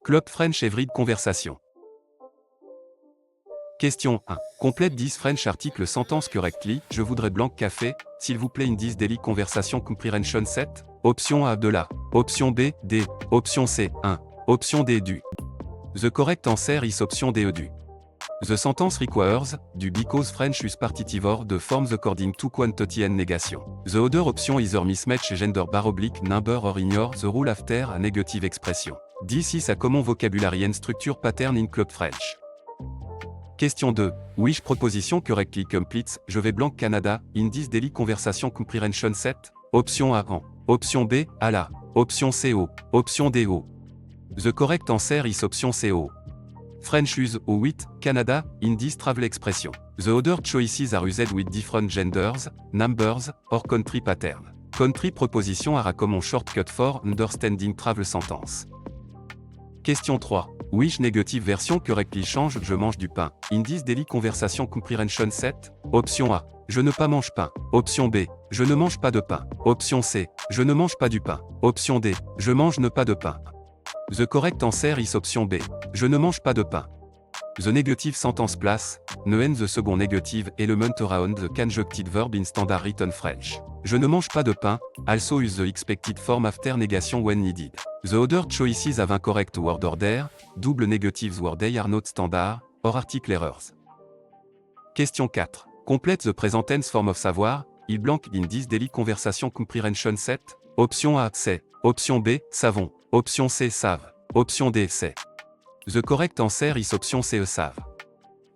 Club French Everyday Conversation. Question 1. Complete this French article sentence correctly. Je voudrais blanc café, s'il vous plaît in this daily conversation comprehension set. Option A de la. Option B, D. Option C, 1. Option D, du. The correct answer is option D, du. The sentence requires, du because French is partitive de forms according to quantity and negation. The other option is either mismatch gender / number or ignore the rule after a negative expression. This is a common vocabulary and structure pattern in Club French. Question 2. Which proposition correctly completes Je vais blanc Canada in this daily conversation comprehension set? Option A en. Option B à la. Option C au. Option D au. The correct answer is option C au. French use au 8 Canada in this travel expression. The other choices are used with different genders, numbers, or country pattern. Country proposition are a common shortcut for understanding travel sentence. Question 3. Which negative version correctly change Je mange du pain in this daily conversation comprehension set? Option A. Je ne pas mange pain. Option B. Je ne mange pas de pain. Option C. Je ne mange pas du pain. Option D. Je mange ne pas de pain. The correct answer is option B. Je ne mange pas de pain. The negative sentence place, ne and the second negative element around the conjunctive verb in standard written French. Je ne mange pas de pain, also use the expected form after negation when needed. The other choices have incorrect word order, double negatives word they are not standard, or article errors. Question 4. Complete the present tense form of savoir, il blank in this daily conversation comprehension set? Option A, c'est. Option B, savons. Option C, savent. Option D, c'est. The correct answer is option C, savent.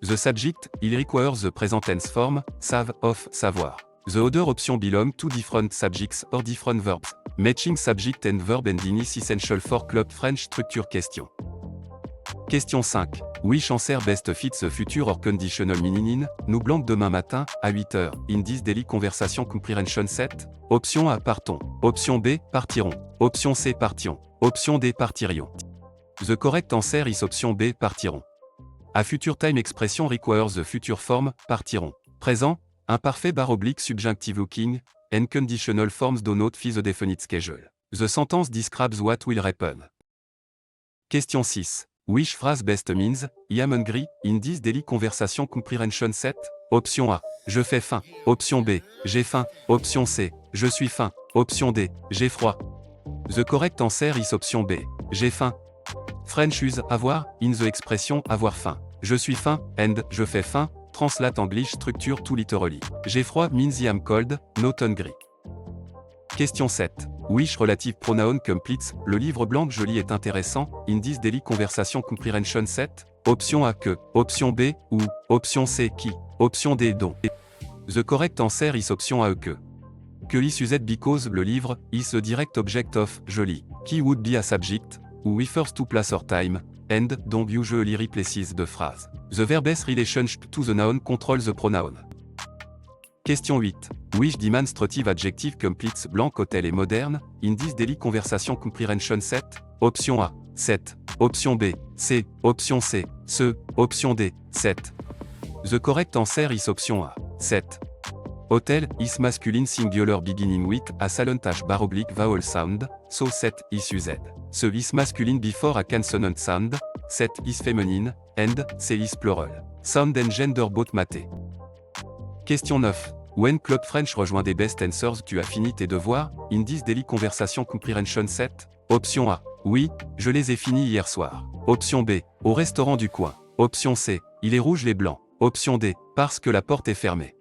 The subject, il requires the present tense form, save, of, savoir. The other option belong to different subjects or different verbs. Matching subject and verb ending is essential for Club French structure question. Question 5. Which answer best fits the future or conditional meaning in nous blanc demain matin, à 8h, in this daily conversation comprehension set? Option A, partons. Option B, partirons. Option C, partions. Option D, partirions. The correct answer is option B, partirons. A future time expression requires the future form, partirons. Présent, imparfait / subjunctive looking, and conditional forms do not fit the definite schedule. The sentence describes what will happen. Question 6. Which phrase best means, I am hungry, in this daily conversation comprehension set? Option A, je fais faim. Option B, j'ai faim. Option C, je suis faim. Option D, j'ai froid. The correct answer is option B, j'ai faim. French use avoir, in the expression avoir faim. Je suis faim, and je fais faim, translate English structure to literally. J'ai froid means I am cold, not hungry. Question 7. Which relative pronoun completes le livre blanc que je lis est intéressant, in this daily conversation comprehension set? Option A que, option B, ou, option C qui, option D dont. The correct answer is option A que. Que is used because le livre is the direct object of je lis, qui would be a subject, who refers to place or time, and dont usually replaces the phrase. The verb's relationship to the noun controls the pronoun. Question 8. Which demonstrative adjective completes blanc hôtel et moderne, in this daily conversation comprehension set? Option A, 7. Option B, C. Option C, ce. Option D, 7. The correct answer is option A, 7. Hotel is masculine singular beginning with a silent h / vowel sound, so 7 is used. Ce is masculine before a consonant sound, 7 is feminine, and C is plural. Sound and gender both maté. Question 9. When Club French rejoint des best answers tu as fini tes devoirs, in this daily conversation comprehension set? Option A. Oui, je les ai finis hier soir. Option B. Au restaurant du coin. Option C. Il est rouge les blancs. Option D. Parce que la porte est fermée.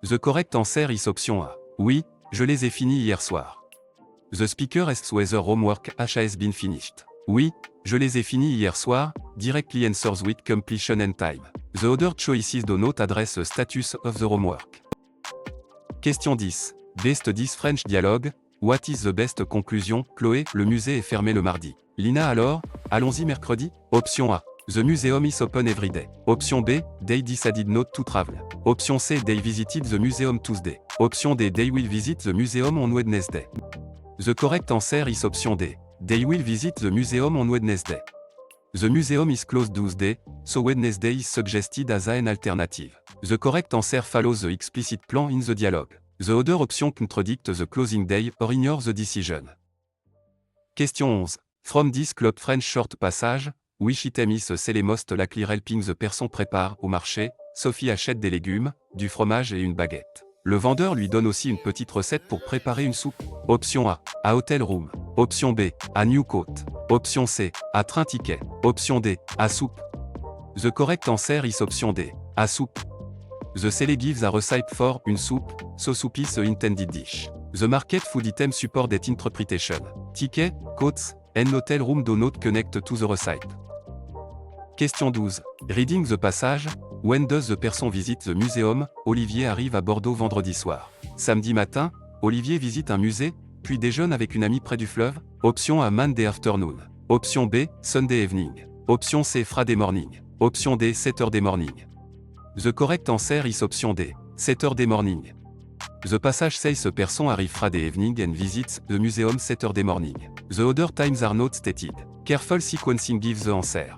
The correct answer is option A. Oui, je les ai finis hier soir. The speaker asks whether homework has been finished. Oui, je les ai finis hier soir, directly answers with completion and time. The other choices do not address the status of the homework. Question 10. Best 10 French dialogue. What is the best conclusion? Chloé, le musée est fermé le mardi. Lina alors, allons-y mercredi? Option A. The museum is open every day. Option B. They decided not to travel. Option C. They visited the museum Tuesday. Option D. They will visit the museum on Wednesday. The correct answer is option D. They will visit the museum on Wednesday. The museum is closed Tuesday, so Wednesday is suggested as an alternative. The correct answer follows the explicit plan in the dialogue. The other option contradict the closing day or ignore the decision. Question 11. From this club French short passage, which item is the most likely helping the person prépare au marché, Sophie achète des légumes, du fromage et une baguette. Le vendeur lui donne aussi une petite recette pour préparer une soupe. Option A, à Hotel Room. Option B, à Newcote. Option C, à Train Ticket. Option D, à soupe. The correct answer is option D, à soupe. The seller gives a recipe for une soupe, so soup is a intended dish. The market food item support that interpretation. Ticket, coats, and hotel room do not connect to the recipe. Question 12. Reading the passage, when does the person visit the museum? Olivier arrive à Bordeaux vendredi soir. Samedi matin, Olivier visite un musée, puis déjeune avec une amie près du fleuve. Option A, Monday afternoon. Option B, Sunday evening. Option C, Friday morning. Option D, Saturday morning. The correct answer is option D, Saturday morning. The passage says a person arrive Friday evening and visits the museum Saturday morning. The other times are not stated. Careful sequencing gives the answer.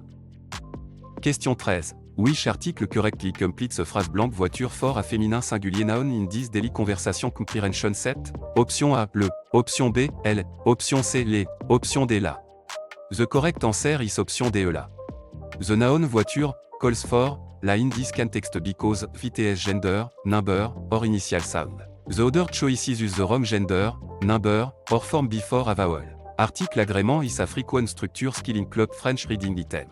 Question 13. Which article correctly completes a phrase blanche voiture fort à féminin singulier noun in this daily conversation comprehension set? Option A, le. Option B, elle. Option C, les. Option D, la. The correct answer is option D, la. The noun voiture calls for la in this context because VTS gender, number, or initial sound. The other choices use the wrong gender, number, or form before a vowel. Article agrément is a frequent structure skill in club French reading item.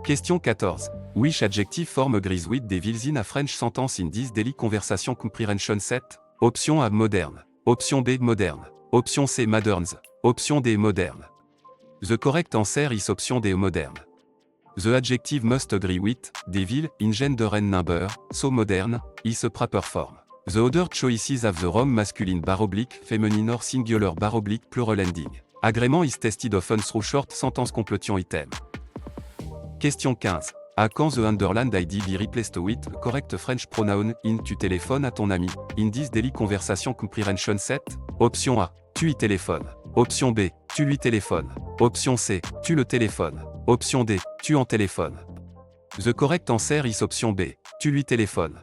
Question 14. Which adjective form agrees with des villes in a French sentence in this daily conversation comprehension set? Option A, moderne. Option B, moderne. Option C, moderns. Option D, moderne. The correct answer is option D, moderne. The adjective must agree with des villes in gender and number, so modern, is a proper form. The other choices have the wrong masculine feminine or singular plural ending. Agrément is tested often through short sentence completion item. Question 15. À quand the underlined ID be replaced with correct French pronoun in tu téléphones à ton ami, in this daily conversation comprehension set? Option A, tu y téléphones. Option B, tu lui téléphones. Option C, tu le téléphones. Option D, tu en téléphones. The correct answer is option B, tu lui téléphones.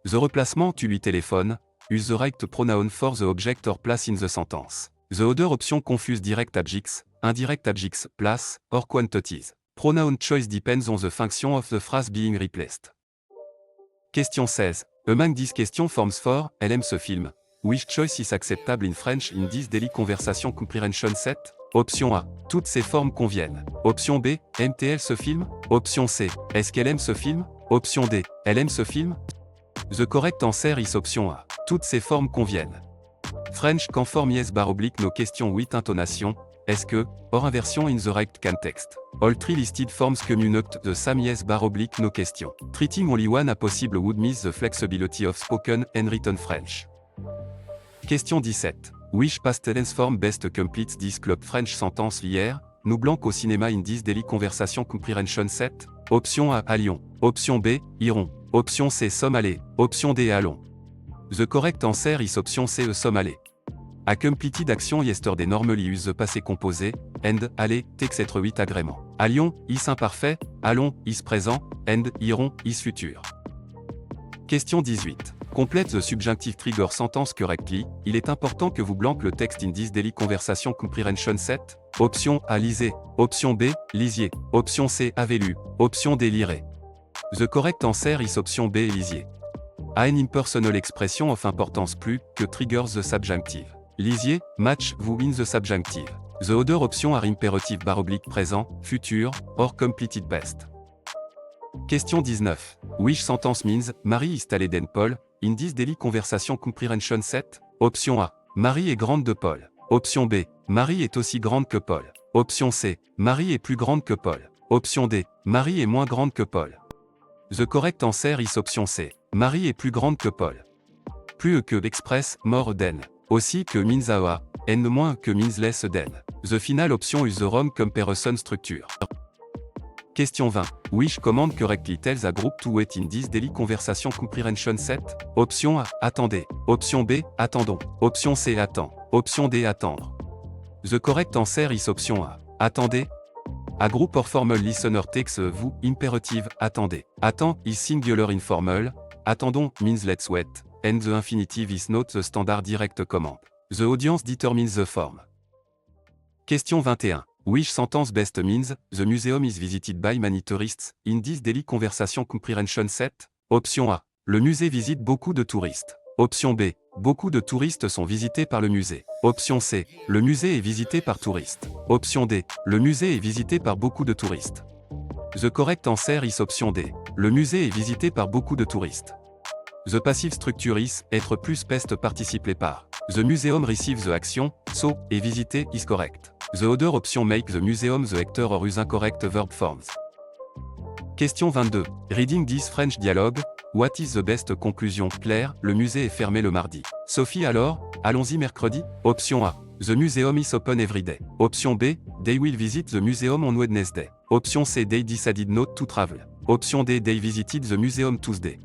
The replacement tu lui téléphones, use the right pronoun for the object or place in the sentence. The other option confuse direct adjectives, indirect adjectives, place, or quantities. Pronoun choice depends on the function of the phrase being replaced. Question 16. Among these questions forms for, elle aime ce film. Which choice is acceptable in French in this daily conversation comprehension set? Option A. Toutes ces formes conviennent. Option B. Aime-t-elle ce film? Option C. Est-ce qu'elle aime ce film? Option D. Elle aime ce film? The correct answer is option A. Toutes ces formes conviennent. French can form yes / no question with intonation. Est-ce que, or inversion in the right context. All three listed forms communicate the same yes / no question. Treating only one a possible would miss the flexibility of spoken and written French. Question 17. Which past tense form best completes this club French sentence hier, nous blanc au cinéma in this daily conversation comprehension set? Option A, à Lyon. Option B, iront. Option C, sommes allés. Option D, allons. The correct answer is option C, sommes allés. A completed action yesterday normally use the passé composé, and, aller, takes être 8 agrément. À Lyon, is imparfait, allons, is présent, and, iront, is futur. Question 18. Complète the subjunctive trigger sentence correctly. Il est important que vous blanque le texte in this daily conversation comprehension set. Option A, lisez. Option B, lisiez. Option C, avez lu. Option D, lirez. The correct answer is option B, lisiez. A an impersonal expression of importance plus que triggers the subjunctive. Lisiez, match, vous in the subjunctive. The other option are imperative / présent, futur, or completed past. Question 19. Which sentence means Marie is taller than Paul in this daily conversation comprehension set? Option A. Marie est grande de Paul. Option B. Marie est aussi grande que Paul. Option C. Marie est plus grande que Paul. Option D. Marie est moins grande que Paul. The correct answer is option C. Marie est plus grande que Paul. Plus que express, more than. Aussi que means a, and moins que means less than. The final option is the wrong comparison structure. Question 20. Which command correctly tells a group to wait in this daily conversation comprehension set? Option A, attendez. Option B, attendons. Option C, attend. Option D, attendre. The correct answer is option A, attendez. A group or formal listener takes a vous, imperative, attendez. Attend is singular informal, attendons means let's wait, and the infinitive is not the standard direct command. The audience determines the form. Question 21. Which sentence best means, the museum is visited by many tourists, in this daily conversation comprehension set? Option A. Le musée visite beaucoup de touristes. Option B. Beaucoup de touristes sont visités par le musée. Option C. Le musée est visité par touristes. Option D. Le musée est visité par beaucoup de touristes. The correct answer is option D. Le musée est visité par beaucoup de touristes. The passive structure is, être plus pest participé par. The museum receives the action, so, est visité, is correct. The other option make the museum the actor or use incorrect verb forms. Question 22. Reading this French dialogue, what is the best conclusion? Claire, le musée est fermé le mardi. Sophie alors, allons-y mercredi? Option A. The museum is open every day. Option B. They will visit the museum on Wednesday. Option C. They decided not to travel. Option D. They visited the museum Tuesday.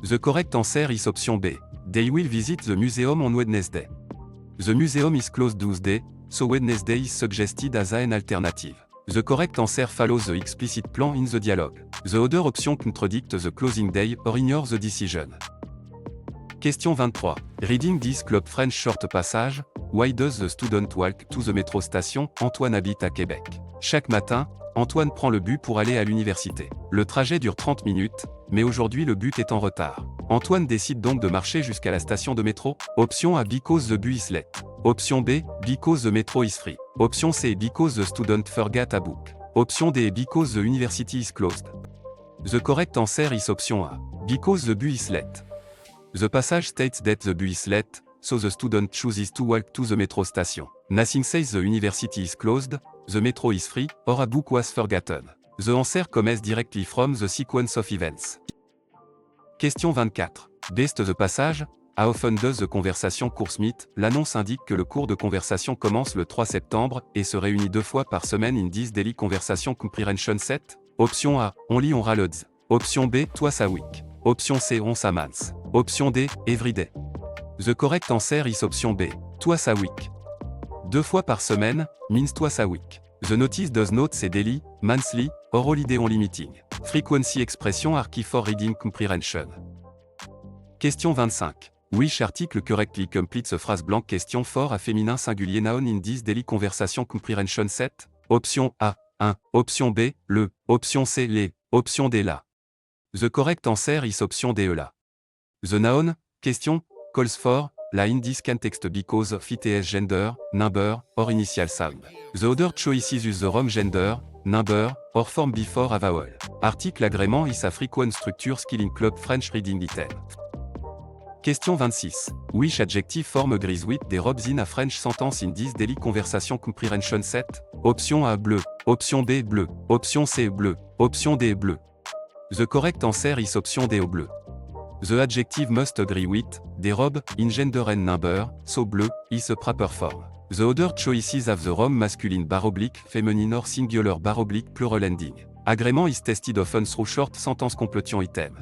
The correct answer is option B. They will visit the museum on Wednesday. The museum is closed Tuesday, so Wednesday is suggested as an alternative. The correct answer follows the explicit plan in the dialogue. The other option contradict the closing day or ignore the decision. Question 23. Reading this Club French short passage, why does the student walk to the metro station? Antoine habite à Québec. Chaque matin, Antoine prend le bus pour aller à l'université. Le trajet dure 30 minutes, mais aujourd'hui le bus est en retard. Antoine décide donc de marcher jusqu'à la station de métro. Option A. Because the bus is late. Option B. Because the metro is free. Option C. Because the student forgot a book. Option D. Because the university is closed. The correct answer is option A. Because the bus is late. The passage states that the bus is late, so the student chooses to walk to the metro station. Nothing says the university is closed, the metro is free, or a book was forgotten. The answer comes directly from the sequence of events. Question 24. Based the passage, how often does the conversation course meet? L'annonce indique que le cours de conversation commence le 3 septembre et se réunit 2 fois par semaine in this daily conversation comprehension set. Option A. Only on Ralods. Option B. Twice a week. Option C. Once a month. Option D. Every day. The correct answer is option B. Twice a week. 2 fois par semaine, means twice a week. The notice does not say daily, monthly, or holiday only meeting. Frequency expression are key for reading comprehension. Question 25. Which article correctly completes a phrase blank? Question for a féminin singulier noun in this daily conversation comprehension set? Option A. 1. Option B. Le. Option C. Les. Option D. La. The correct answer is option D. La. The noun, question, calls for, la in this context because of its gender, number, or initial sound. The other choices use the wrong gender, number, or form before a vowel. Article agrément is a frequent structure skill in Club French reading item. Question 26. Which adjective form agrees with des robes in a French sentence in this daily conversation comprehension set? Option A. Bleu. Option B. Bleu. Option C. Bleu. Option D. Bleu. The correct answer is option D. Au bleu. The adjective must agree with, des robes, in gender and number, so bleu, is a proper form. The other choices have the wrong masculine / feminine or singular / plural ending. Agrément is tested often through short sentence completion item.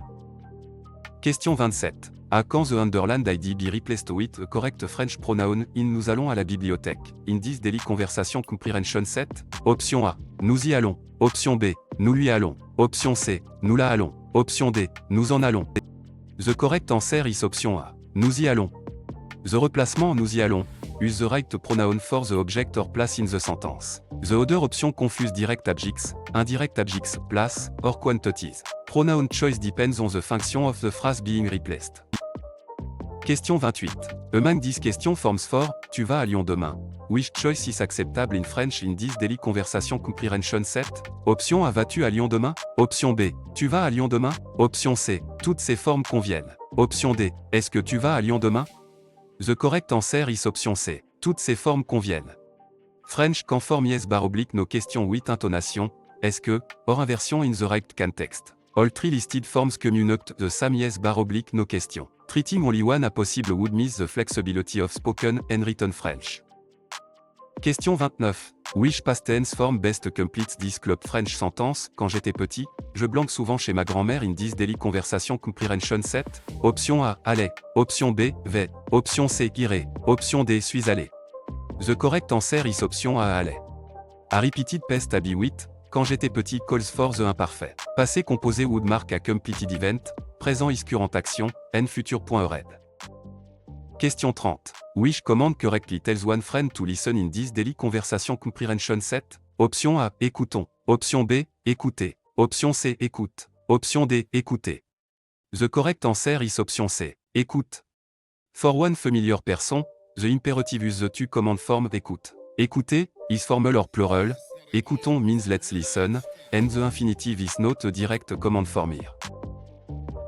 Question 27. À quand the underlined ID be replaced with a correct French pronoun in nous allons à la bibliothèque? In this daily conversation comprehension set? Option A. Nous y allons. Option B. Nous lui allons. Option C. Nous la allons. Option D. Nous en allons. The correct answer is option A. Nous y allons. The replacement nous y allons use the right pronoun for the object or place in the sentence. The other option confuse direct objects, indirect objects, place, or quantities. Pronoun choice depends on the function of the phrase being replaced. Question 28. Among these question forms for, tu vas à Lyon demain. Which choice is acceptable in French in this daily conversation comprehension set? Option A. Vas-tu à Lyon demain? Option B. Tu vas à Lyon demain? Option C. Toutes ces formes conviennent. Option D. Est-ce que tu vas à Lyon demain? The correct answer is option C. Toutes ces formes conviennent. French conform yes / no question with intonation. Est-ce que, or inversion in the right context. All three listed forms communicate the same yes / no question. Treating only one a possible would miss the flexibility of spoken and written French. Question 29. Which past tense form best completes this Club French sentence? Quand j'étais petit, je blanque souvent chez ma grand-mère in this daily conversation comprehension set? Option A. Allais. Option B. Vais. Option C. Irai. Option D. Suis allé. The correct answer is option A. Allais. A repeated past to be with, quand j'étais petit calls for the imparfait. Passé composé would mark a completed event, présent is current action, and future.red. Question 30. Wish command correctly tells one friend to listen in this daily conversation comprehension set. Option A, écoutons. Option B, écoutez. Option C, écoute. Option D, écoutez. The correct answer is option C, écoute. For one familiar person, the imperative is the two command form écoute. Écoutez is formal or plural. Écoutons means let's listen, and the infinitive is not a direct command form here.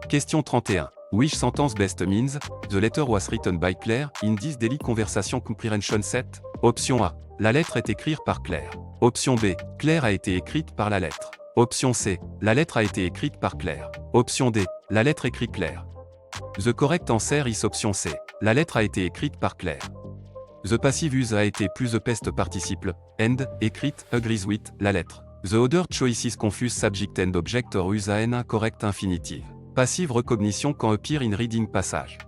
Question 31. Which sentence best means, the letter was written by Claire, in this daily conversation comprehension set? Option A. La lettre est écrite par Claire. Option B. Claire a été écrite par la lettre. Option C. La lettre a été écrite par Claire. Option D. La lettre écrit Claire. The correct answer is option C. La lettre a été écrite par Claire. The passive use a été plus the past participle, and, écrite, agrees with, la lettre. The other choices confuse subject and object or use an incorrect infinitive. Passive recognition quand appear in reading passage.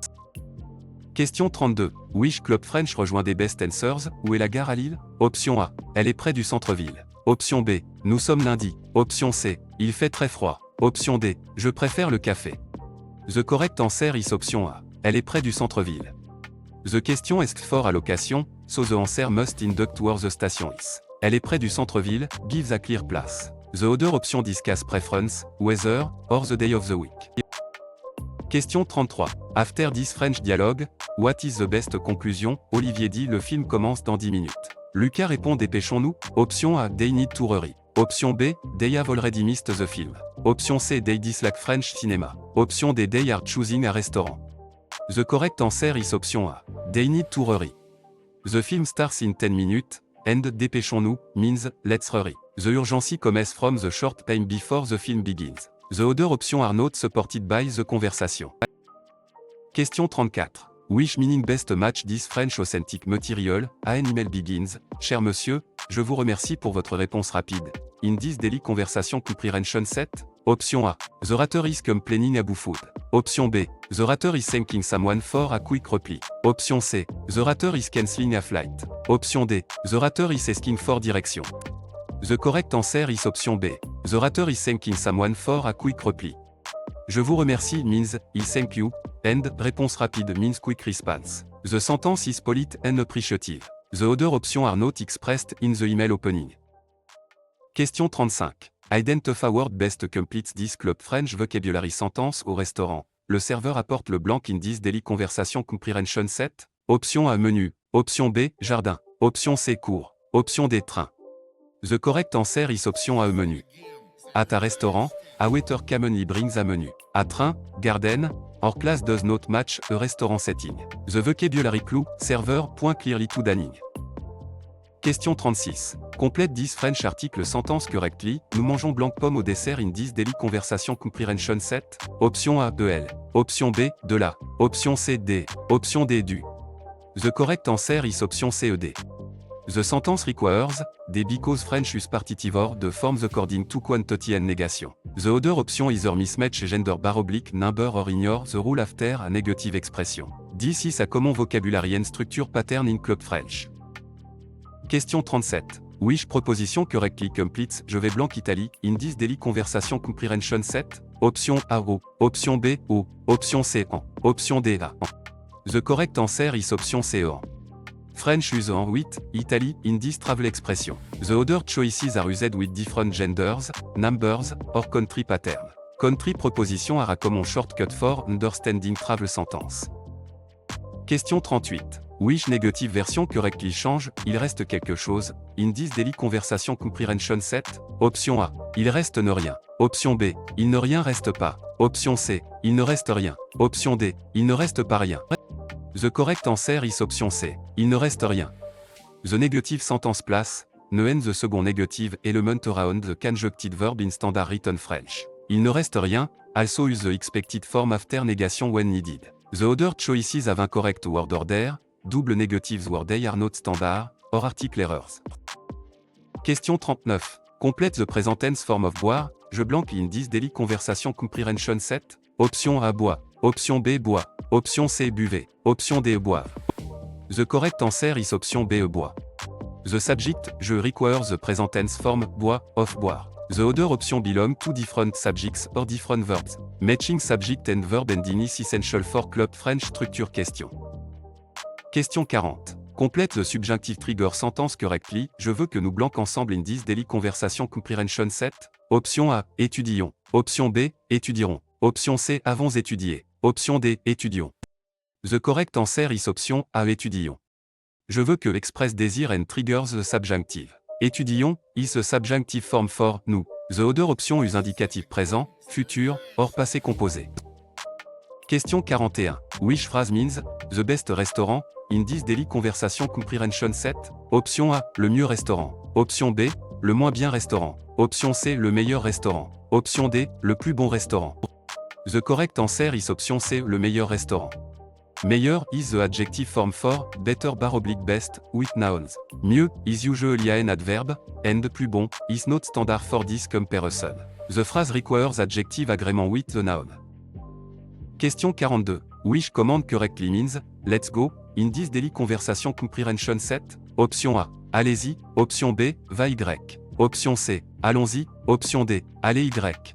Question 32. Which Club French rejoint des best answers? Où est la gare à Lille? Option A. Elle est près du centre-ville. Option B. Nous sommes lundi. Option C. Il fait très froid. Option D. Je préfère le café. The correct answer is option A. Elle est près du centre-ville. The question asked for allocation, so the answer must induct where the station is. Elle est près du centre-ville, gives a clear place. The other option discuss preference, weather, or the day of the week. Question 33. After this French dialogue, what is the best conclusion? Olivier dit le film commence dans 10 minutes. Lucas répond dépêchons-nous. Option A, they need to hurry. Option B, they have already missed the film. Option C, they dislike French cinema. Option D, they are choosing a restaurant. The correct answer is option A. They need to hurry. The film starts in 10 minutes, and dépêchons-nous means let's hurry. The urgency comes from the short time before the film begins. The other options are not supported by the conversation. Question 34. Which meaning best match this French authentic material? An email begins. Cher monsieur, je vous remercie pour votre réponse rapide. In this daily conversation comprehension set? Option A. The orator is complaining about food. Option B. The orator is thanking someone for a quick reply. Option C. The orator is cancelling a flight. Option D. The orator is asking for direction. The correct answer is option B. The orator is thanking someone for a quick reply. Je vous remercie means I thank you, and réponse rapide means quick response. The sentence is polite and appreciative. The other options are not expressed in the email opening. Question 35. Identify word best completes this Club French vocabulary sentence au restaurant. Le serveur apporte le blanc in this daily conversation comprehension set? Option A menu. Option B jardin. Option C cours. Option D train. The correct answer is option A menu. At a restaurant, a waiter commonly brings a menu. A train, garden, or class does not match a restaurant setting. The vocabulary clue, server, point clearly to dining. Question 36. Complète this French article sentence correctly. Nous mangeons blanc pomme au dessert in this daily conversation comprehension set? Option A, EL. Option B, de la. Option C, D. Option D, du. The correct answer is option C, ED. The sentence requires, D because French use partitive or de forms according to quantity and negation. The other option either mismatch gender bar oblique number or ignore the rule after a negative expression. This is a common vocabulary and structure pattern in Club French. Question 37. Which proposition correctly completes je vais blanc Italie in this daily conversation comprehension set? Option A O. Option B O. Option C en. Option D A. The correct answer is option C en. French use en with Italy in this travel expression. The other choices are used with different genders, numbers, or country pattern. Country proposition are a common shortcut for understanding travel sentence. Question 38. Which negative version correctly change, il reste quelque chose, in this daily conversation comprehension set? Option A, il reste ne rien. Option B, il ne rien reste pas. Option C, il ne reste rien. Option D, il ne reste pas rien. The correct answer is option C, il ne reste rien. The negative sentence place, ne and the second negative element around the conjuncted verb in standard written French. Il ne reste rien, also use the expected form after negation when needed. The other choices have incorrect word order, double negatives word they are not standard, or article errors. Question 39. Complète the present tense form of boire, je blanc in this daily conversation comprehension set? Option A bois. Option B bois. Option C buvez. Option D boivent. The correct answer is option B bois. The subject, je requires the present tense form, bois, of boire. The other option belong to different subjects or different verbs. Matching subject and verb ending is essential for Club French structure question. Question 40. Complète the subjunctive trigger sentence correctly. Je veux que nous blanc ensemble in this daily conversation comprehension set. Option A. Étudions. Option B. Étudierons. Option C. Avons étudié. Option D. Étudions. The correct answer is option A. Étudions. Je veux que express desire and triggers the subjunctive. Étudions is the subjunctive form for nous. The other option is indicatif présent, futur, or passé composé. Question 41. Which phrase means the best restaurant in this daily conversation comprehension set? Option A. Le mieux restaurant. Option B. Le moins bien restaurant. Option C. Le meilleur restaurant. Option D. Le plus bon restaurant. The correct answer is option C. Le meilleur restaurant. Meilleur is the adjective form for better / best with nouns. Mieux is usually an adverb, and plus bon is not standard for this comparison. The phrase requires adjective agreement with the noun. Question 42. Which command correctly means let's go in this daily conversation comprehension set? Option A. Allez-y. Option B. Va Y. Option C. Allons-y. Option D. Allez Y.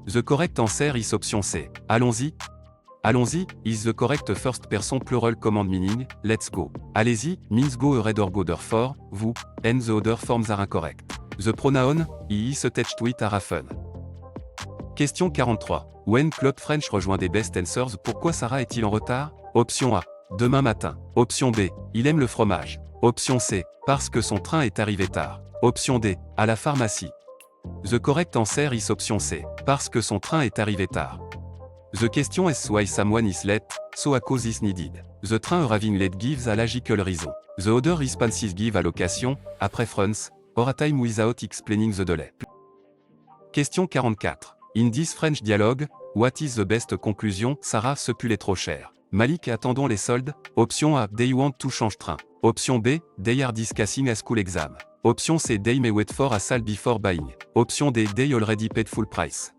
The correct answer is option C. Allons-y. Allons-y is the correct first person plural command meaning let's go. Allez-y means go ahead or go therefore, vous, and the other forms are incorrect. The pronoun he is attached to it are often. Question 43. When Club French rejoint des best answers, pourquoi Sarah est-il en retard? Option A. Demain matin. Option B. Il aime le fromage. Option C. Parce que son train est arrivé tard. Option D. À la pharmacie. The correct answer is option C. Parce que son train est arrivé tard. The question is why someone is late, so a cause is needed. The train arriving late gives a logical reason. The other responses give a location, a preference, or a time without explaining the delay. Question 44. In this French dialogue, what is the best conclusion? Sarah, ce pull est trop cher. Malik, attendons les soldes. Option A. They want to change train. Option B. They are discussing a school exam. Option C. They may wait for a sale before buying. Option D. They already paid full price.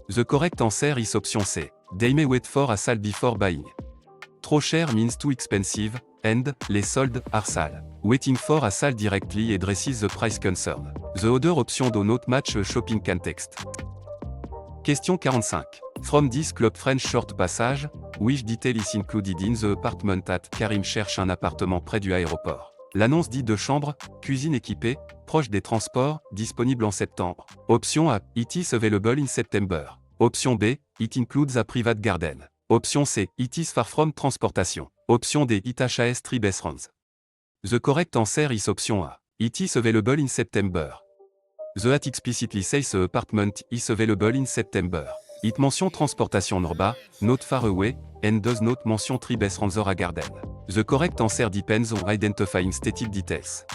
The correct answer is option C. They may wait for a sale before buying. Trop cher means too expensive, and les soldes are sale. Waiting for a sale directly addresses the price concern. The other option do not match a shopping context. Question 45. From this Club French short passage, which detail is included in the apartment at? Karim cherche un appartement près du aéroport. L'annonce dit 2 chambres, cuisine équipée, proche des transports, disponible en septembre. Option A. It is available in September. Option B. It includes a private garden. Option C. It is far from transportation. Option D. It has 3 bedrooms. The correct answer is option A. It is available in September. The at explicitly says the apartment is available in September. It mention transportation norba, not far away, and does not mention 3 bedrooms or a garden. The correct answer depends on identifying stated details.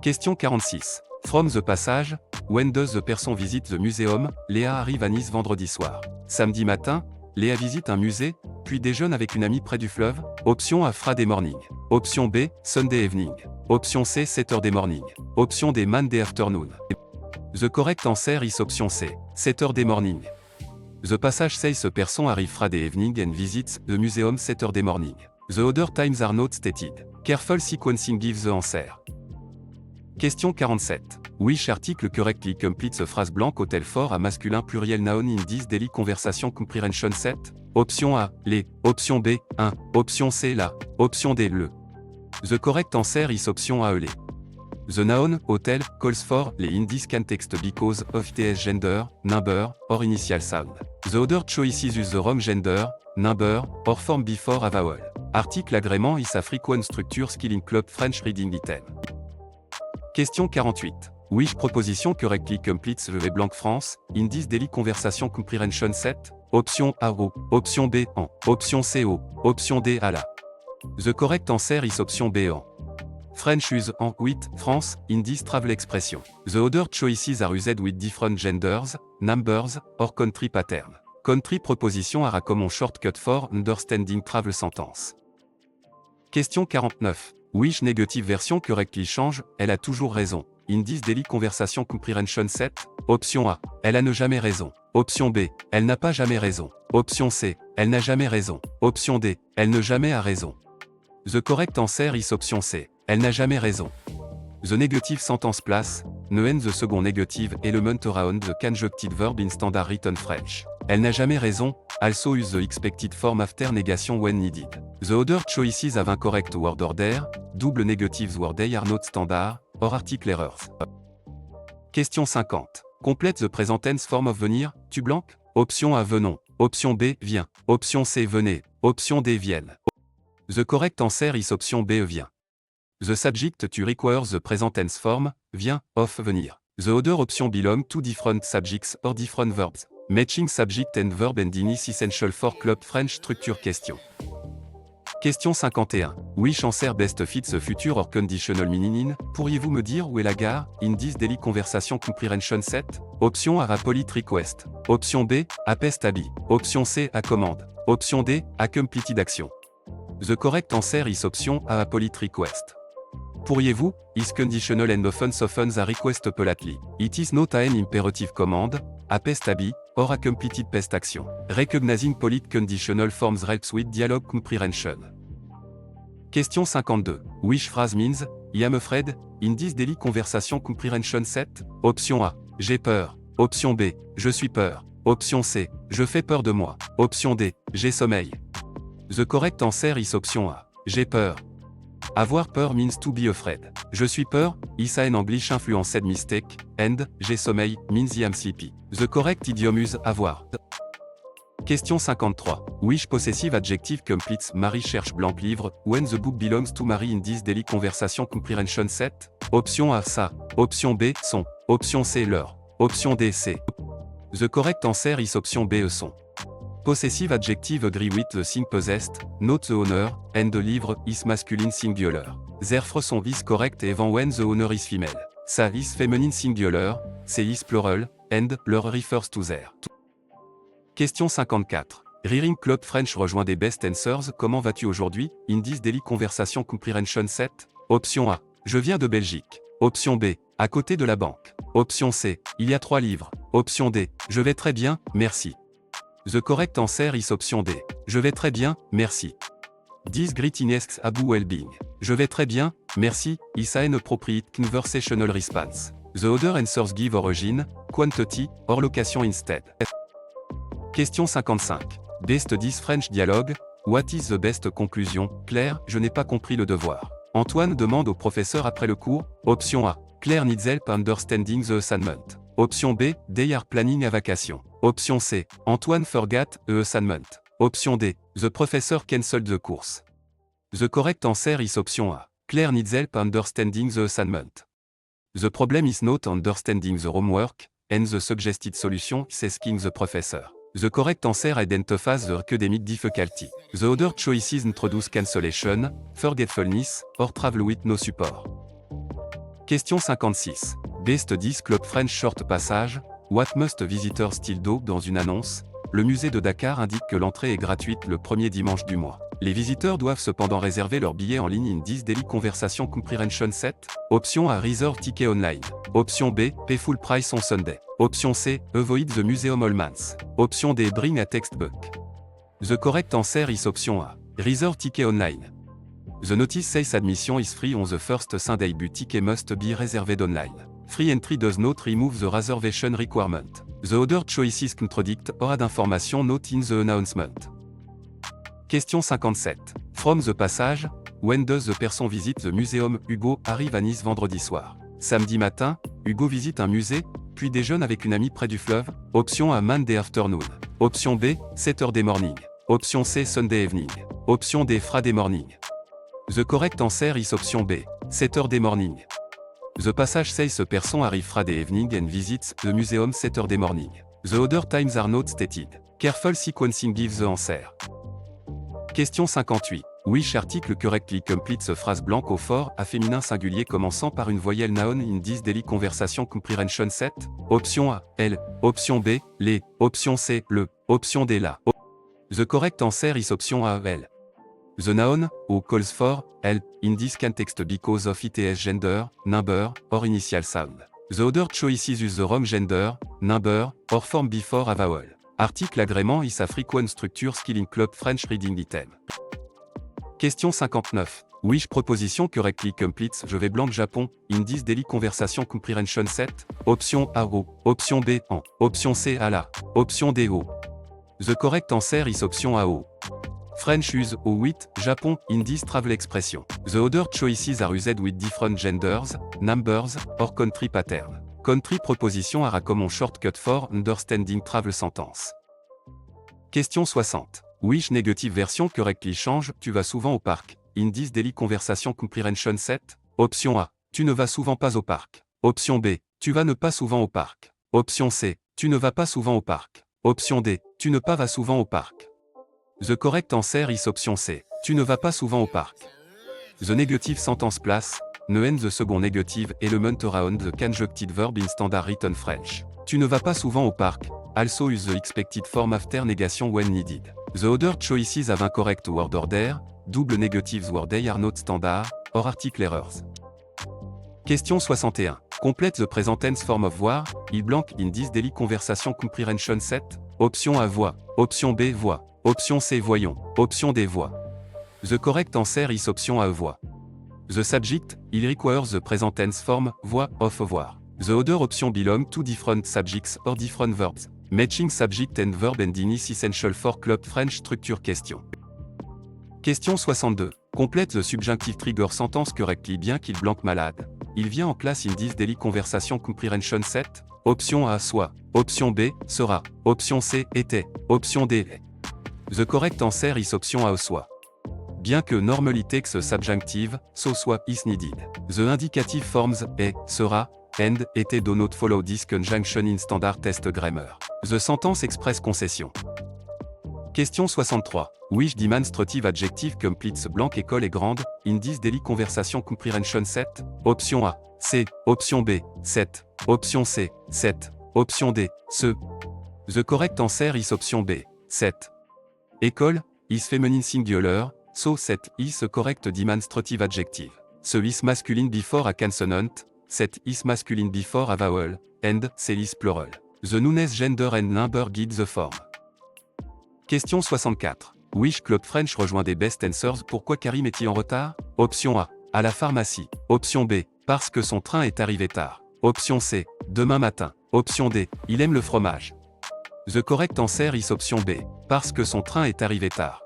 Question 46. From the passage, when does the person visit the museum? Léa arrive à Nice vendredi soir. Samedi matin, Léa visite un musée, puis déjeune avec une amie près du fleuve. Option A. Friday morning. Option B. Sunday evening. Option C. Saturday morning. Option D. Monday afternoon. The correct answer is option C. Saturday morning. The passage says the person arrive Friday evening and visits the museum Saturday morning. The other times are not stated. Careful sequencing gives the answer. Question 47. Which article correctly completes the phrase blank hôtel fort à masculin pluriel noun in this daily conversation comprehension set? Option A. Les. Option B. 1. Option C. La. Option D. Le. The correct answer is option A. Les. The noun, hotel, calls for, les in this context because of its gender, number, or initial sound. The other choices use the wrong gender, number, or form before a vowel. Article agrément is a frequent structure skill in Club French reading item. Question 48. Which proposition correctly completes the blank France, in this daily conversation comprehension set? Option A. O. Option B. En. Option C. O. Option D. À la. The correct answer is option B. En. French use en with France in this travel expression. The other choices are used with different genders, numbers, or country pattern. Country proposition are a common shortcut for understanding travel sentence. Question 49. Which negative version correctly change? Elle a toujours raison. In this daily conversation comprehension set? Option A. Elle a ne jamais raison. Option B. Elle n'a pas jamais raison. Option C. Elle n'a jamais raison. Option D. Elle ne jamais a raison. The correct answer is option C. Elle n'a jamais raison. The negative sentence place, ne and the second negative element around the conjuncted verb in standard written French. Elle n'a jamais raison, also use the expected form after negation when needed. The other choices have incorrect word order, double negatives word they are not standard, or article errors. Question 50. Complète the present tense form of venir, tu blanc? Option A venons. Option B vient. Option C venez. Option D viennent. The correct answer is option B vient. The subject to requires the present tense form, vient, of venir. The other option belong to different subjects or different verbs. Matching subject and verb ending is essential for Club French structure question. Question 51. Which answer best fits the future or conditional meaning? Pourriez-vous me dire où est la gare? In this daily conversation comprehension set? Option A polite request. Option B, a pest habit. Option C, a commande. Option D, a completed action. The correct answer is option A polite request. Pourriez-vous, is conditional and often softens a request politely. It is not an imperative command, a pest habit, or a completed pest action. Recognizing polite conditional forms helps with dialogue comprehension. Question 52. Which phrase means, I am afraid, in this daily conversation comprehension set? Option A, j'ai peur. Option B, je suis peur. Option C, je fais peur de moi. Option D, j'ai sommeil. The correct answer is option A, j'ai peur. Avoir peur means to be afraid. Je suis peur, is an English influenced mistake, and, j'ai sommeil, means I am sleepy. The correct idiom is avoir. Question 53. Which possessive adjective completes Marie cherche blanc livre, when the book belongs to Marie in this daily conversation comprehension set? Option A, ça. Option B, son. Option C, leur. Option D, c'est. The correct answer is option B, son. Possessive adjective agree with the thing possessed, not the owner, and the livre is masculine singular. Therefore son is correct even when the owner is female. Ça is feminine singular, c'est is plural, and leur refers to their. Question 54. Reading Club French rejoint des best answers. Comment vas-tu aujourd'hui? In this daily conversation comprehension set? Option A. Je viens de Belgique. Option B. À côté de la banque. Option C. Il y a 3 livres. Option D. Je vais très bien, merci. The correct answer is option D. Je vais très bien, merci. This greetings about well-being. Je vais très bien, merci, is an appropriate conversational response. The other answers give origin, quantity, or location instead. Question 55. Best this French dialogue. What is the best conclusion? Claire, je n'ai pas compris le devoir. Antoine demande au professeur après le cours. Option A. Claire needs help understanding the assignment. Option B. They are planning a vacation. Option C. Antoine forgot a assignment. Option D. The professor canceled the course. The correct answer is option A. Claire needs help understanding the assignment. The problem is not understanding the homework, and the suggested solution is asking the professor. The correct answer identifies the academic difficulty. The other choices introduce cancellation, forgetfulness, or travel with no support. Question 56. Best this Club French short passage. What must visitors still do? Dans une annonce, le musée de Dakar indique que l'entrée est gratuite le premier dimanche du mois. Les visiteurs doivent cependant réserver leur billet en ligne in this daily conversation comprehension set. Option A resort ticket online. Option B pay full price on Sunday. Option C avoid the museum all months. Option D bring a textbook. The correct answer is option A resort ticket online. The notice says admission is free on the first Sunday but ticket must be reserved online. Free entry does not remove the reservation requirement. The other choices contradict or add information not in the announcement. Question 57. From the passage, when does the person visit the museum? Hugo arrive à Nice vendredi soir. Samedi matin, Hugo visite un musée, puis déjeune avec une amie près du fleuve. Option A Monday afternoon. Option B, Saturday morning. Option C Sunday evening. Option D Friday morning. The correct answer is option B, Saturday morning. The passage says a person arrive Friday evening and visits the museum Saturday morning. The other times are not stated. Careful sequencing gives the answer. Question 58. Which article correctly completes a phrase blanc au fort à féminin singulier commençant par une voyelle noun in this daily conversation comprehension set? Option A, elle. Option B, les. Option C, le. Option D, la. The correct answer is option A, elle. The noun, who calls for, elle, in this context because of its gender, number, or initial sound. The other choices use the wrong gender, number, or form before a vowel. Article agrément is a frequent structure skill in Club French reading item. Question 59. Which proposition correctly completes je vais blanc Japon, in this daily conversation comprehension set? Option A, au. Option B, en. Option C, à la. Option D, au. The correct answer is option AO. French use O8, Japon, Indies travel expression. The other choices are used with different genders, numbers, or country pattern. Country preposition are a common shortcut for understanding travel sentence. Question 60. Which negative version correctly change, tu vas souvent au parc? Indies daily conversation comprehension set. Option A. Tu ne vas souvent pas au parc. Option B. Tu vas ne pas souvent au parc. Option C. Tu ne vas pas souvent au parc. Option D. Tu ne pas vas souvent au parc. The correct answer is option C. Tu ne vas pas souvent au parc. The negative sentence place, ne the second negative element around the conjuncted verb in standard written French. Tu ne vas pas souvent au parc. Also use the expected form after negation when needed. The other choices have incorrect word order, double negatives word they are not standard, or article errors. Question 61. Complete the present tense form of voir, il blank in this daily conversation comprehension set. Option A voix. Option B voix. Option C voyons. Option D voix. The correct answer is option A voix. The subject, il requires the present tense form, voix, of voir. The other option belong to different subjects or different verbs. Matching subject and verb ending is essential for club French structure question. Question 62. Complète the subjunctive trigger sentence correctly bien qu'il blank malade. Il vient en classe in this daily conversation comprehension set. Option A soit. Option B sera. Option C était. Option D est. The correct answer is option A soit. Bien que normally takes subjunctive, so soit is needed. The indicative forms est, sera, and, était do not follow this conjunction in standard test grammar. The sentence express concession. Question 63. Which demonstrative adjective completes blank école est grande, in this daily conversation comprehension set? Option A, C. Option B, 7. Option C, 7. Option D, ce. The correct answer is option B, 7. École, is feminine singular, so 7 is a correct demonstrative adjective. So is masculine before a consonant, 7 is masculine before a vowel, and C is plural. The nouns gender and number guide the form. Question 64. Which Club French rejoint des best answers? Pourquoi Karim est-il en retard? Option A, à la pharmacie. Option B, parce que son train est arrivé tard. Option C, demain matin. Option D, il aime le fromage. The correct answer is option B, parce que son train est arrivé tard.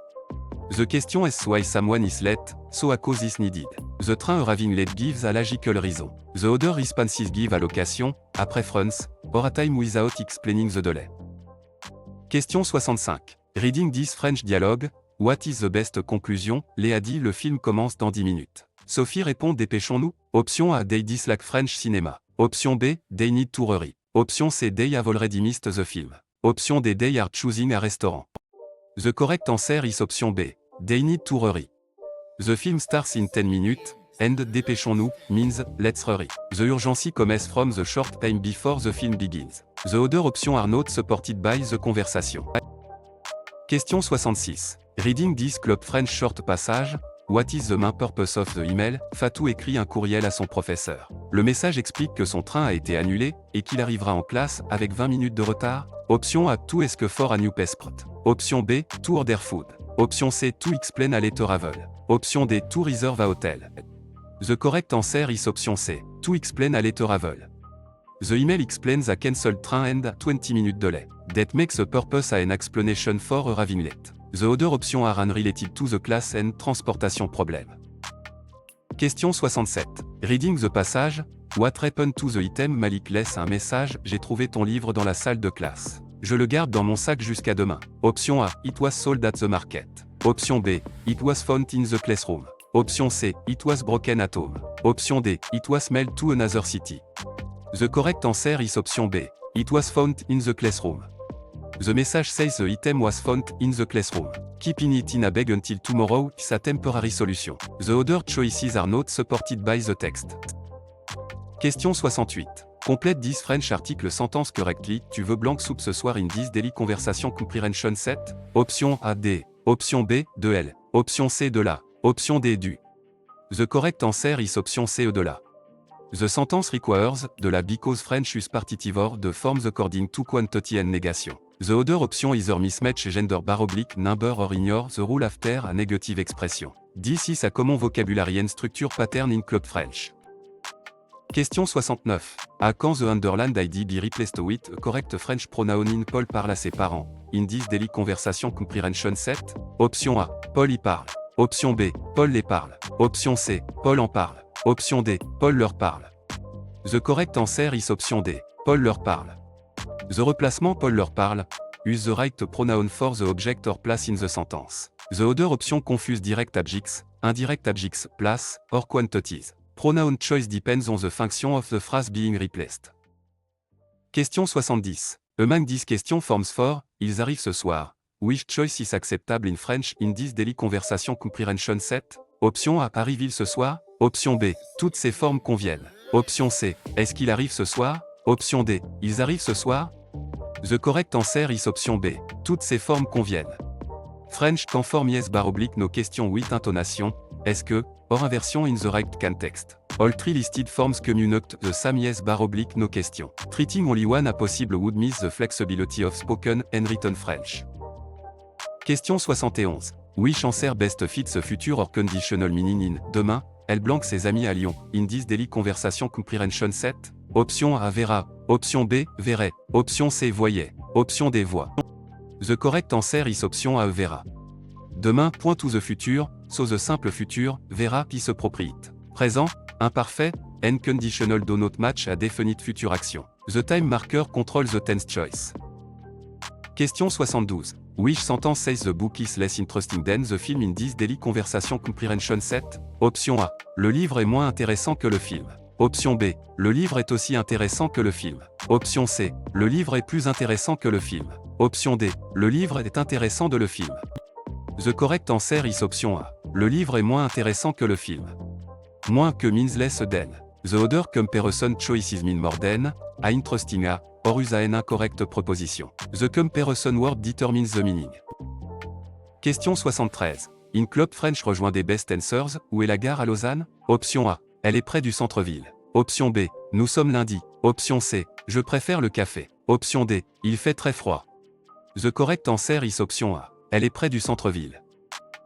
The question is why someone is late, so a cause is needed. The train arriving late gives a logical reason. The other responses give a location, a preference, or a time without explaining the delay. Question 65. Reading this French dialogue, what is the best conclusion? Léa dit le film commence dans 10 minutes. Sophie répond dépêchons-nous. Option A they dislike French cinema. Option B, they need to hurry. Option C they have already missed the film. Option D they are choosing a restaurant. The correct answer is option B, they need to hurry. The film starts in 10 minutes, and dépêchons-nous means let's hurry. The urgency comes from the short time before the film begins. The other options are not supported by the conversation. Question 66. Reading this Club French short passage, what is the main purpose of the email? Fatou écrit un courriel à son professeur. Le message explique que son train a été annulé, et qu'il arrivera en classe avec 20 minutes de retard. Option A, to ask for a new passport. Option B, to order food. Option C, to explain a letter travel. Option D, to reserve a hotel. The correct answer is option C, to explain a letter travel. The email explains a cancelled train and 20 minutes delay. That makes a purpose an explanation for arriving late. The other options are unrelated to the class and transportation problem. Question 67. Reading the passage, what happened to the item? Malik laisse un message, j'ai trouvé ton livre dans la salle de classe. Je le garde dans mon sac jusqu'à demain. Option A, it was sold at the market. Option B, it was found in the classroom. Option C, it was broken at home. Option D, it was mailed to another city. The correct answer is option B, it was found in the classroom. The message says the item was found in the classroom. Keeping it in a bag until tomorrow is a temporary solution. The other choices are not supported by the text. Question 68. Complète this French article sentence correctly. Tu veux blanc soupe ce soir in this daily conversation comprehension set? Option A D. Option B de L. Option C de la. Option D du. The correct answer is option C de la. The sentence requires de la because French use partitive or de forms according to quantity and negation. The other option either mismatch gender bar oblique number or ignore the rule after a negative expression. This is a common vocabulary and structure pattern in Club French. Question 69. À quand the underlined ID be replaced with a correct French pronoun in Paul parle à ses parents? in this daily conversation comprehension set? Option A, Paul y parle. Option B, Paul les parle. Option C, Paul en parle. Option D, Paul leur parle. The correct answer is option D, Paul leur parle. The replacement Paul leur parle, use the right pronoun for the object or place in the sentence. The other option confuse direct adjectives, indirect adjectives, place, or quantities. Pronoun choice depends on the function of the phrase being replaced. Question 70. Among these question forms for, ils arrivent ce soir. Which choice is acceptable in French in this daily conversation comprehension set? Option A, arrive-il ce soir? Option B, toutes ces formes conviennent. Option C, est-ce qu'il arrive ce soir? Option D, ils arrivent ce soir? The correct answer is option B, toutes ces formes conviennent. French conform yes / no question with intonation, est-ce que, or inversion in the right context. All three listed forms communicate the same yes / no question. Treating only one a possible would miss the flexibility of spoken and written French. Question 71. Which answer best fits the future or conditional meaning in demain, elle blanque ses amis à Lyon, in this daily conversation comprehension set? Option A, verra. Option B, verrait. Option C, voyait. Option D, voit. The correct answer is option A, verra. Demain, point to the future, so the simple future, verra qui se propriété. Présent, imparfait, and conditional do not match a definite future action. The time marker controls the tense choice. Question 72. Which sentence says the book is less interesting than the film in this daily conversation comprehension set? Option A. Le livre est moins intéressant que le film. Option B. Le livre est aussi intéressant que le film. Option C. Le livre est plus intéressant que le film. Option D. Le livre est intéressant de le film. The correct answer is option A. Le livre est moins intéressant que le film. Moins que means less than. The other comparison choices mean more than, a interesting a, or use an incorrect proposition. The comparison word determines the meaning. Question 73. In Club French rejoint des best answers, où est la gare à Lausanne? Option A. Elle est près du centre-ville. Option B. Nous sommes lundi. Option C. Je préfère le café. Option D. Il fait très froid. The correct answer is option A. Elle est près du centre-ville.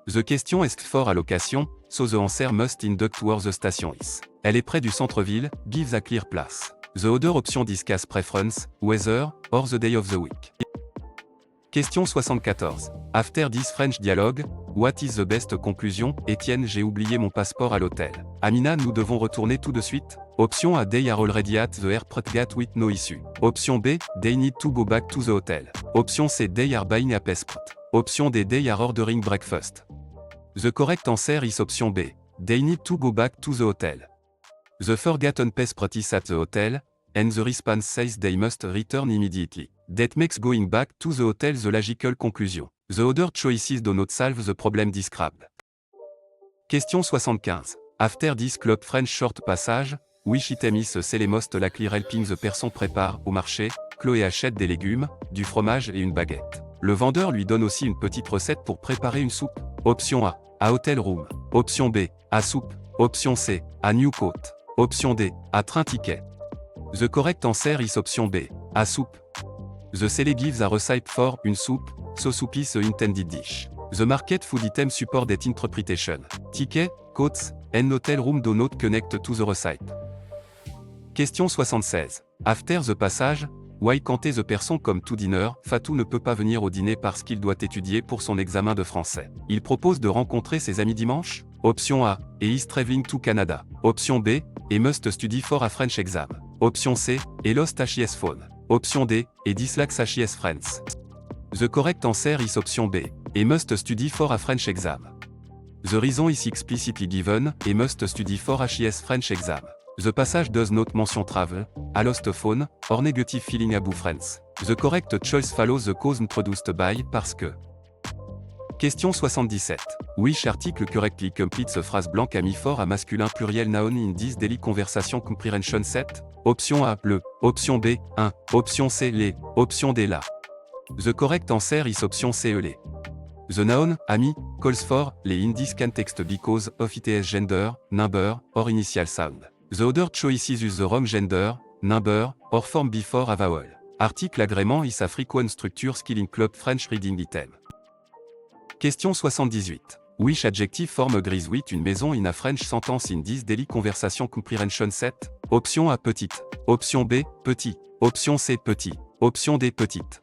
The question est for allocation, so the answer must induct where the station is. Elle est près du centre-ville, gives a clear place. The other option discuss preference, weather, or the day of the week. Question 74. After this French dialogue, what is the best conclusion? Étienne, j'ai oublié mon passeport à l'hôtel. Amina, nous devons retourner tout de suite? Option A, they are already at the airport gate with no issue. Option B, they need to go back to the hotel. Option C, they are buying a passport. Option D, they are ordering breakfast. The correct answer is option B. They need to go back to the hotel. The forgotten passport is at the hotel, and the response says they must return immediately. That makes going back to the hotel the logical conclusion. The other choices do not solve the problem described. Question 75. After this Club French short passage, which item is the most likely helping the person prépare au marché? Chloé achète des légumes, du fromage et une baguette. Le vendeur lui donne aussi une petite recette pour préparer une soupe. Option A, à Hotel Room. Option B, à soupe. Option C, à New Coat. Option D, à train ticket. The correct answer is option B, à soupe. The seller gives a recipe for une soupe, so soup is a intended dish. The market food item support that interpretation. Ticket, coats, and hotel room do not connect to the recipe. Question 76. After the passage, why can't the person come to dinner? Fatou ne peut pas venir au dîner parce qu'il doit étudier pour son examen de français. Il propose de rencontrer ses amis dimanche? Option A, et is traveling to Canada. Option B, et must study for a French exam. Option C, et lost HIS phone. Option D, et dislikes HIS friends. The correct answer is option B, et must study for a French exam. The reason is explicitly given, et must study for HIS French exam. The passage does not mention travel, a lost phone, or negative feeling about friends. The correct choice follows the cause introduced by, parce que. Question 77. Which article correctly completes a phrase blank ami-fort à masculin pluriel noun in this daily conversation comprehension set? Option A, le. Option B, un. Option C, les. Option D, la. The correct answer is option C, les. The noun, ami, calls for, les in this context because of its gender, number, or initial sound. The other choices use the wrong gender, number, or form before a vowel. Article agrément is a frequent structure skill in Club French reading item. Question 78. Which adjective form agrees with une maison in a French sentence in this daily conversation comprehension set? Option A, petite. Option B, petit. Option C, petit. Option D, petite.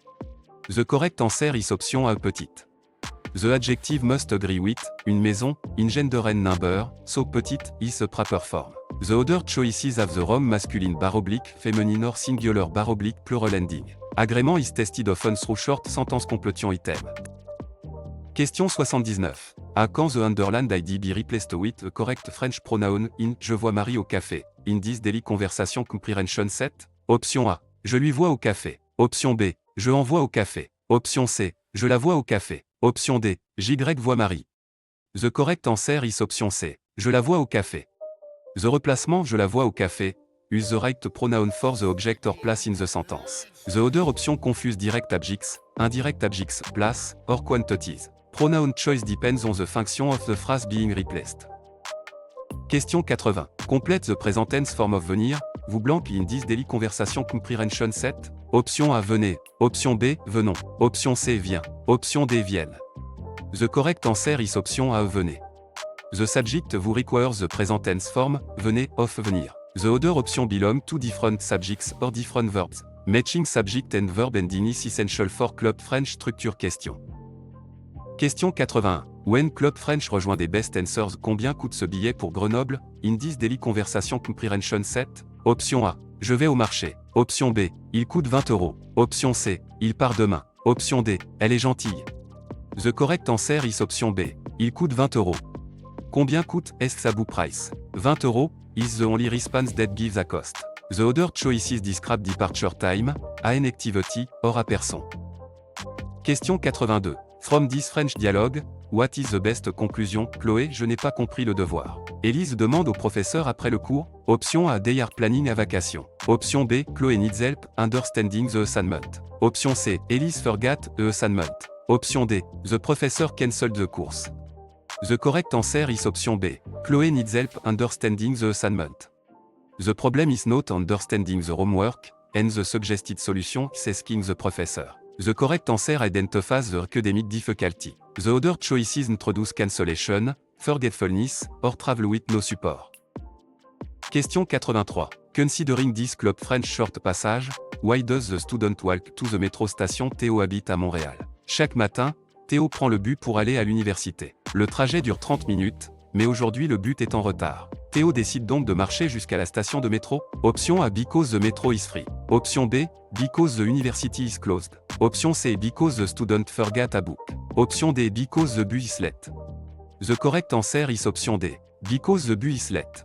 The correct answer is option A petite. The adjective must agree with, une maison, in gender and number, so petite, is a proper form. The other choices have the wrong masculine feminine or singular plural ending. Agrément is tested often through short sentence completion item. Question 79. À quand the underlined ID be replaced with a correct French pronoun in je vois Marie au café, in this daily conversation comprehension set? Option A. Je lui vois au café. Option B. Je en vois au café. Option C. Je la vois au café. Option D. JY voit Marie. The correct answer is option C. Je la vois au café. The replacement je la vois au café use the right pronoun for the object or place in the sentence. The other option confuse direct objects, indirect objects, place, or quantities. Pronoun choice depends on the function of the phrase being replaced. Question 80. Complete the present tense form of venir, vous blank in this daily conversation comprehension set? Option A venez, option B venons, option C vient, option D viennent. The correct answer is option A venez. The subject vous requires the present tense form, venez, of venir. The other option belong to different subjects or different verbs. Matching subject and verb ending is essential for Club French structure question. Question 81. When Club French rejoint des best answers, combien coûte ce billet pour Grenoble? In this daily conversation comprehension set? Option A. Je vais au marché. Option B. Il coûte 20 €. Option C. Il part demain. Option D. Elle est gentille. The correct answer is option B. Il coûte 20 €. Combien coûte Sabu price? 20 € is the only response that gives a cost. The other choices describe departure time, an activity, or a person. Question 82. From this French dialogue, what is the best conclusion? Chloé, je n'ai pas compris le devoir. Élise demande au professeur après le cours. Option A. They are planning a vacation. Option B. Chloé needs help understanding the assignment. Option C. Élise forgot the assignment. Option D. The professor cancelled the course. The correct answer is option B. Chloé needs help understanding the assignment. The problem is not understanding the homework, and the suggested solution is asking the professor. The correct answer identifies the academic difficulty. The other choices introduce cancellation, forgetfulness, or travel with no support. Question 83. Considering this Club French short passage, why does the student walk to the metro station? Théo habite à Montréal. Chaque matin, Théo prend le bus pour aller à l'université. Le trajet dure 30 minutes, mais aujourd'hui le bus est en retard. Théo décide donc de marcher jusqu'à la station de métro. Option A. Because the metro is free. Option B. Because the university is closed. Option C. Because the student forgot a book. Option D. Because the bus is late. The correct answer is option D. Because the bus is late.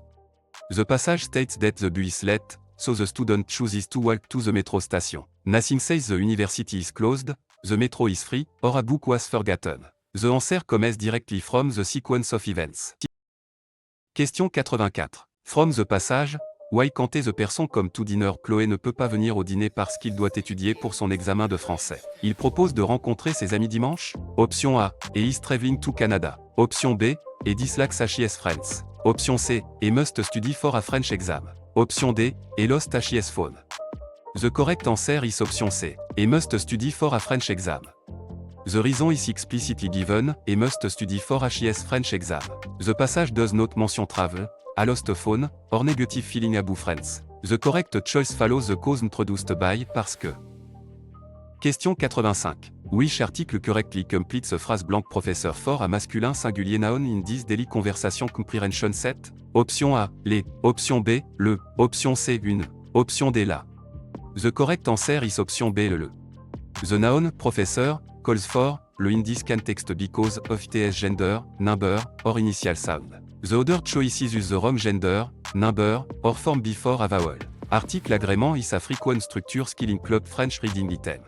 The passage states that the bus is late, so the student chooses to walk to the metro station. Nothing says the university is closed, the metro is free, or a book was forgotten. The answer comes directly from the sequence of events. Question 84. From the passage, why can't the person come to dinner? Chloé ne peut pas venir au dîner parce qu'il doit étudier pour son examen de français. Il propose de rencontrer ses amis dimanche. Option A. Et is traveling to Canada. Option B. Et dislikes HIS friends. Option C. Et must study for a French exam. Option D. Et lost HIS phone. The correct answer is option C. Et must study for a French exam. The reason is explicitly given, et must study for HIS French exam. The passage does not mention travel, a lost phone, or negative feeling about friends. The correct choice follows the cause introduced by, parce que. Question 85. Which article correctly completes a phrase blank professeur for a masculin singulier noun in this daily conversation comprehension set? Option A, les. Option B, le. Option C, une. Option D, la. The correct answer is option B, le. The noun, professeur, calls for, le in this context because of its gender, number, or initial sound. The other choices use the wrong gender, number, or form before a vowel. Article agrément is a frequent structure skill in Club French reading item.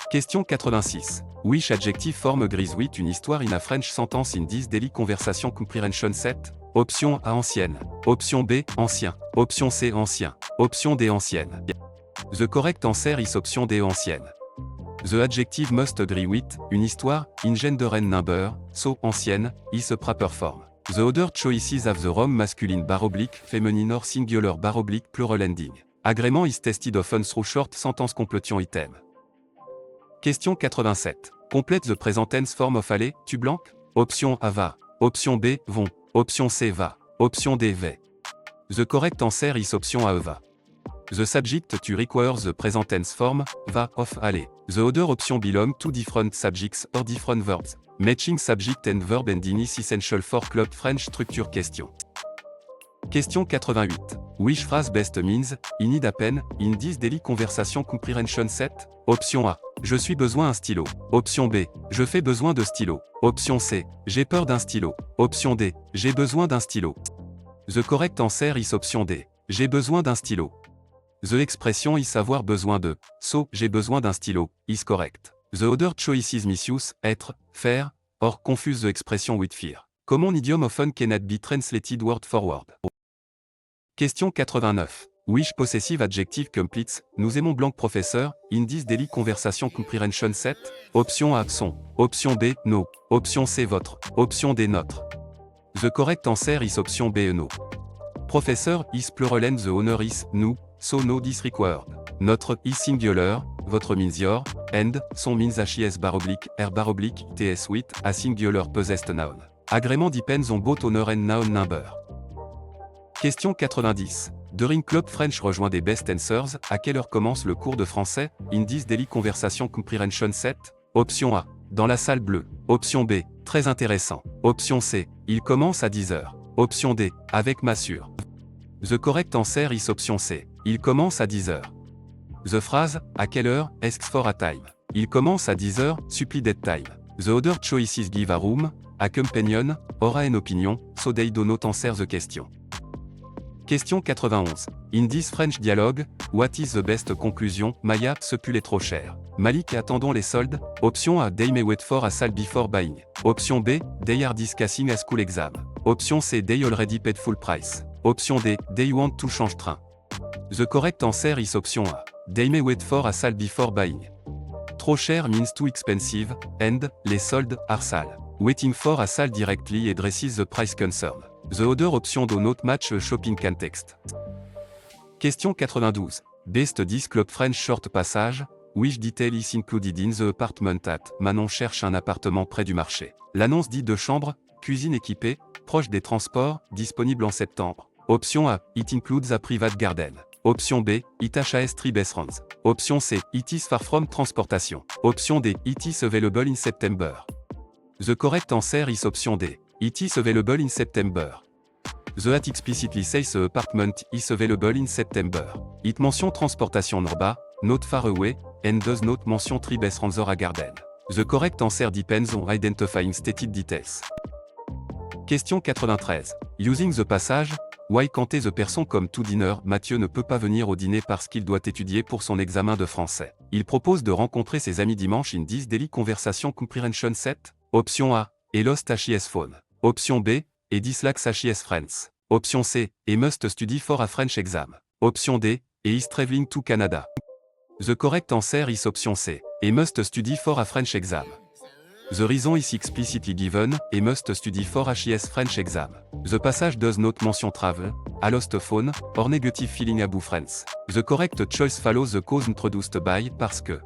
Question 86. Which adjective form agrees with une histoire in a French sentence in this daily conversation comprehension set? Option A ancienne. Option B ancien. Option C ancien. Option D ancienne. The correct answer is option D ancienne. The adjective must agree with, une histoire, in gender and number, so ancienne, is a proper form. The other choices have the wrong masculine feminine or singular plural ending. Agrément is tested often through short sentence completion item. Question 87. Complete the present tense form of aller, tu blanc? Option A va. Option B vont. Option C va. Option D va. The correct answer is option A va. The subject to require the present tense form, va, of, aller. The other option belong to different subjects or different verbs. Matching subject and verb and is essential for club French structure question. Question 88. Which phrase best means, I need a pen, in this daily conversation comprehension set? Option A. Je suis besoin d'un stylo. Option B. Je fais besoin de stylo. Option C. J'ai peur d'un stylo. Option D. J'ai besoin d'un stylo. The correct answer is option D. J'ai besoin d'un stylo. The expression is avoir besoin de, so, j'ai besoin d'un stylo, is correct. The other choices misuse, être, faire, or confuse the expression with fear. Common idiom often cannot be translated word for word. Question 89. Which possessive adjective completes, nous aimons blanc professeur, in this daily conversation comprehension set? Option A, son. Option B, no. Option C, votre. Option D, notre. The correct answer is option B, no. Professeur is plural and the honor is, nous, so no is required. Notre is singular, votre means your, and, son means HIS /, R / TS with, a singular possessed noun. Agrément depends on both honor and noun number. Question 90. During Club French rejoint des best answers, à quelle heure commence le cours de français, in this daily conversation comprehension set? Option A. Dans la salle bleue. Option B. Très intéressant. Option C. Il commence à 10h. Option D. Avec Massure. The correct answer is option C. Il commence à 10h. The phrase, à quelle heure, asks for a time. Il commence à 10h, supplie that time. The other choices give a room, a companion, or an opinion, so they do not answer the question. Question 91. In this French dialogue, what is the best conclusion? Maya, ce pull est trop cher. Malik, attendons les soldes. Option A, they may wait for a sale before buying. Option B, they are discussing a school exam. Option C, they already paid full price. Option D, they want to change train. The correct answer is option A. They may wait for a sale before buying. Trop cher means too expensive, and, les soldes, are sale. Waiting for a sale directly addresses the price concern. The other option do not match a shopping context. Question 92. Best 10 Club French short passage. Which detail is included in the apartment at? Manon cherche un appartement près du marché. L'annonce dit 2 chambres, cuisine équipée, proche des transports, disponible en septembre. Option A. It includes a private garden. Option B. It has 3 bedrooms. Option C. It is far from transportation. Option D. It is available in September. The correct answer is option D. It is available in September. The at explicitly says the apartment is available in September. It mention transportation norba, not far away, and does not mention 3 bedrooms or a garden. The correct answer depends on identifying stated details. Question 93. Using the passage, why can't the person come to dinner? Mathieu ne peut pas venir au dîner parce qu'il doit étudier pour son examen de français. Il propose de rencontrer ses amis dimanche in this daily conversation comprehension set. Option A. Et lost HIS phone. Option B. Et dislikes HIS friends. Option C. Et must study for a French exam. Option D. Et is traveling to Canada. The correct answer is option C. Et must study for a French exam. The reason is explicitly given, et must study for HIS French exam. The passage does not mention travel, a lost phone, or negative feeling about friends. The correct choice follows the cause introduced by, parce que.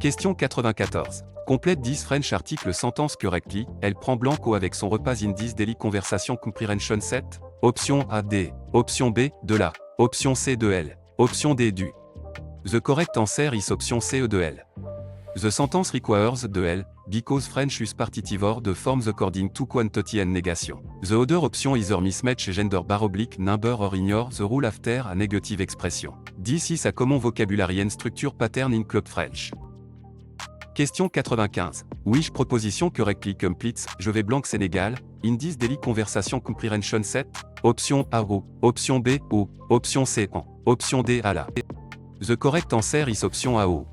Question 94. Complète 10 French article sentence correctly, elle prend blanco avec son repas in this daily conversation comprehension set. Option A, D. Option B, de la. Option C, de elle. Option D, du. The correct answer is option C, de elle. The sentence requires, de elle, because French use partitive or the forms according to quantity and negation. The other option either mismatch gender / number or ignore the rule after a negative expression. This is a common vocabulary and structure pattern in Club French. Question 95. Which proposition correctly completes, je vais blanc Sénégal, in this daily conversation comprehension set? Option A, O. Option B, O. Option C, en. Option D, à la. The correct answer is option A, O.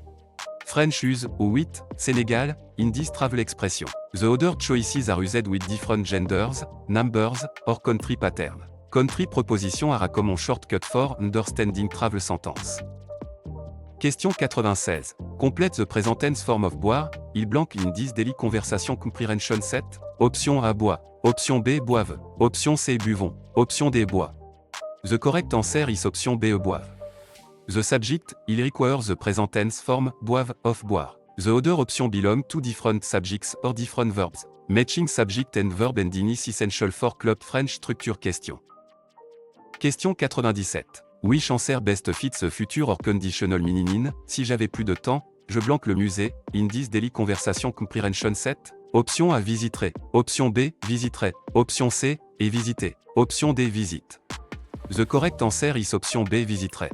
French use, ou with, Sénégal, in this travel expression. The other choices are used with different genders, numbers, or country pattern. Country proposition are a common shortcut for understanding travel sentence. Question 96. Complète the present tense form of boire, il blanc in this daily conversation comprehension set. Option A, bois. Option B, boivent. Option C, buvons. Option D, bois. The correct answer is option B, boivent. The subject, il requires the present tense form, boivent, of boire. The other option belong to different subjects or different verbs. Matching subject and verb and is essential for Club French structure question. Question 97. Wish answer best fits future or conditional meaning. Si j'avais plus de temps, je blanque le musée. In this daily conversation comprehension set. Option A visiterai. Option B visiterai. Option C et visiter. Option D visite. The correct answer is option B visiterai.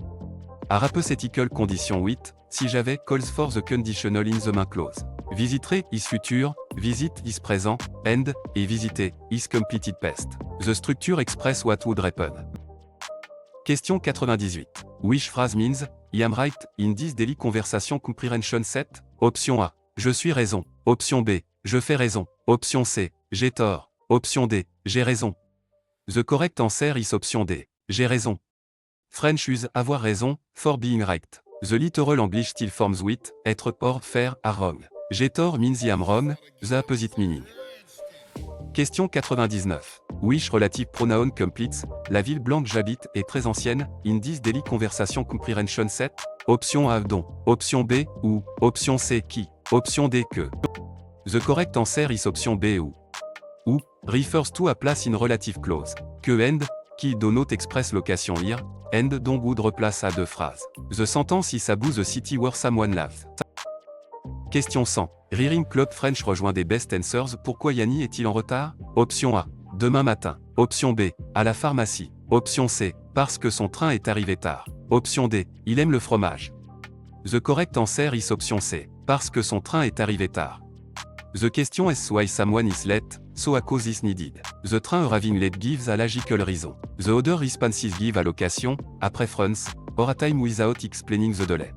A hypothetical condition 8. Si j'avais calls for the conditional in the main clause. Visiterai is future, visit is présent, and et visiter is completed past. The structure express what would happen. Question 98. Which phrase means I am right in this daily conversation comprehension set? Option A. Je suis raison. Option B. Je fais raison. Option C. J'ai tort. Option D. J'ai raison. The correct answer is option D. J'ai raison. French use avoir raison for being right. The literal English still forms with être or faire are wrong. J'ai tort means I am wrong, the opposite meaning. Question 99. Which relative pronoun completes la ville blanche j'habite est très ancienne in this daily conversation comprehension set? Option A dont. Option B ou. Option C qui. Option D que. The correct answer is option B ou. Ou refers to a place in relative clause. Que and qui do not express location here, and dont would replace à deux phrases. The sentence is about the city where someone lives. Question 100. Reading Club French rejoint des best answers. Pourquoi Yanni est-il en retard? Option A. Demain matin. Option B. À la pharmacie. Option C. Parce que son train est arrivé tard. Option D. Il aime le fromage. The correct answer is option C. Parce que son train est arrivé tard. The question is why someone is late, so a cause is needed. The train arriving late gives a logical reason. The other responses give a location, a preference, or a time without explaining the delay.